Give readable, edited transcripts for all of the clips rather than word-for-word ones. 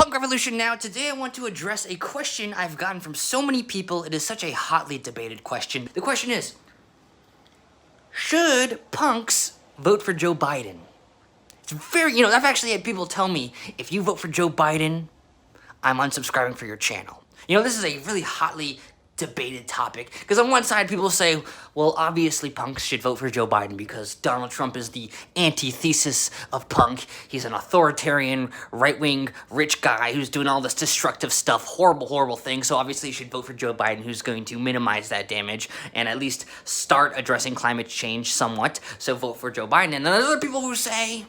Punk Revolution now. Today I want to address a question I've gotten from so many people. It is such a hotly debated question. The question is, should punks vote for Joe Biden? It's very, I've actually had people tell me, if you vote for Joe Biden, I'm unsubscribing for your channel. This is a really hotly debated topic, because on one side people say, well, obviously punks should vote for Joe Biden because Donald Trump is the antithesis of punk. He's an authoritarian, right-wing, rich guy who's doing all this destructive stuff, horrible things, so obviously you should vote for Joe Biden, who's going to minimize that damage and at least start addressing climate change somewhat, so vote for Joe Biden. And then there's other people who say,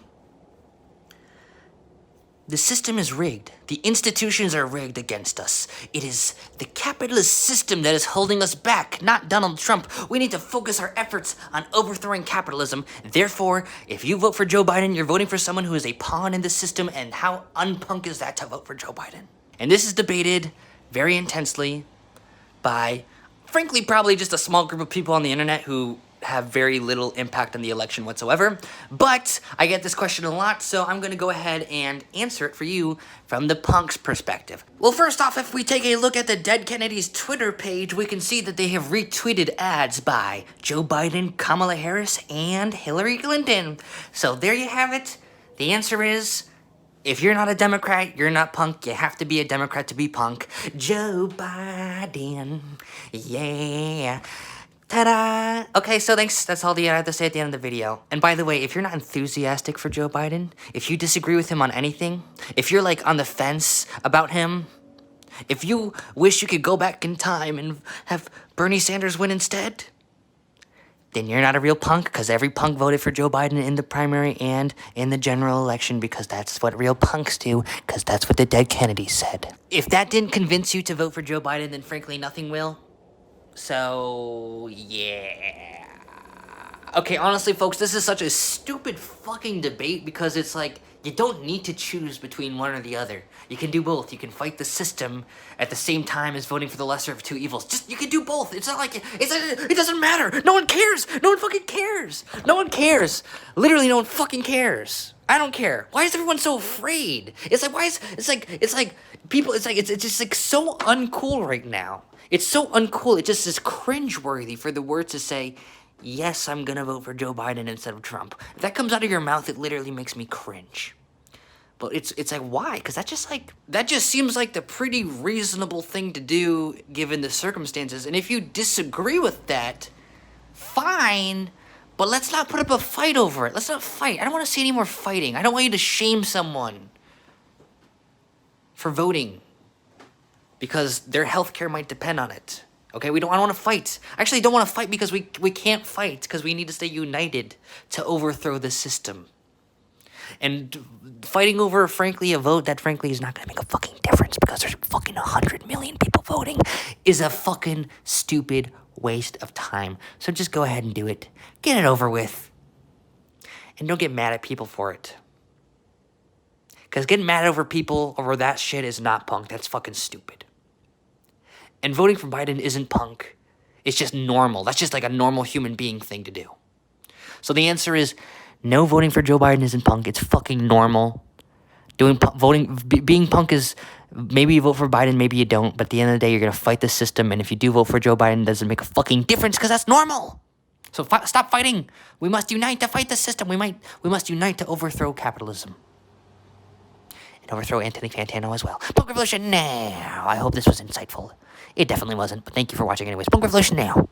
the system is rigged. The institutions are rigged against us. It is the capitalist system that is holding us back, not Donald Trump. We need to focus our efforts on overthrowing capitalism. Therefore, if you vote for Joe Biden, you're voting for someone who is a pawn in the system, and how unpunk is that to vote for Joe Biden? And this is debated very intensely by, frankly, probably just a small group of people on the internet who have very little impact on the election whatsoever. But I get this question a lot, so I'm gonna go ahead and answer it for you from the punk's perspective. Well, first off, if we take a look at the Dead Kennedys Twitter page, we can see that they have retweeted ads by Joe Biden, Kamala Harris, and Hillary Clinton. So there you have it. The answer is, if you're not a Democrat, you're not punk. You have to be a Democrat to be punk. Joe Biden, yeah. Ta-da! Okay, so thanks. That's all I have to say at the end of the video. And by the way, if you're not enthusiastic for Joe Biden, if you disagree with him on anything, if you're like on the fence about him, if you wish you could go back in time and have Bernie Sanders win instead, then you're not a real punk, because every punk voted for Joe Biden in the primary and in the general election, because that's what real punks do, because that's what the Dead Kennedys said. If that didn't convince you to vote for Joe Biden, then frankly nothing will. So, yeah. Okay, honestly, folks, this is such a stupid fucking debate, because it's like, you don't need to choose between one or the other. You can do both. You can fight the system at the same time as voting for the lesser of two evils. You can do both. It's not like, it doesn't matter. No one cares. No one fucking cares. No one cares. Literally, no one fucking cares. I don't care. Why is everyone so afraid? It's just like so uncool right now. It's so uncool. It just is cringeworthy for the word to say, yes, I'm gonna vote for Joe Biden instead of Trump. If that comes out of your mouth, it literally makes me cringe. But it's like, why? Because that just seems like the pretty reasonable thing to do given the circumstances. And if you disagree with that, fine, but let's not put up a fight over it. Let's not fight. I don't want to see any more fighting. I don't want you to shame someone for voting because their health care might depend on it. Okay, I don't want to fight. I actually don't want to fight because we can't fight, because we need to stay united to overthrow the system. And fighting over, frankly, a vote that, frankly, is not going to make a fucking difference because there's fucking 100 million people voting is a fucking stupid waste of time. So just go ahead and do it. Get it over with. And don't get mad at people for it. Because getting mad over people over that shit is not punk. That's fucking stupid. And voting for Biden isn't punk. It's just normal. That's just like a normal human being thing to do. So the answer is, no, voting for Joe Biden isn't punk. It's fucking normal. Being punk is, maybe you vote for Biden, maybe you don't. But at the end of the day, you're going to fight the system. And if you do vote for Joe Biden, it doesn't make a fucking difference because that's normal. So stop fighting. We must unite to fight the system. We must unite to overthrow capitalism. And overthrow Anthony Fantano as well. Punk Revolution now. I hope this was insightful. It definitely wasn't, but thank you for watching anyways. Punk Revolution now.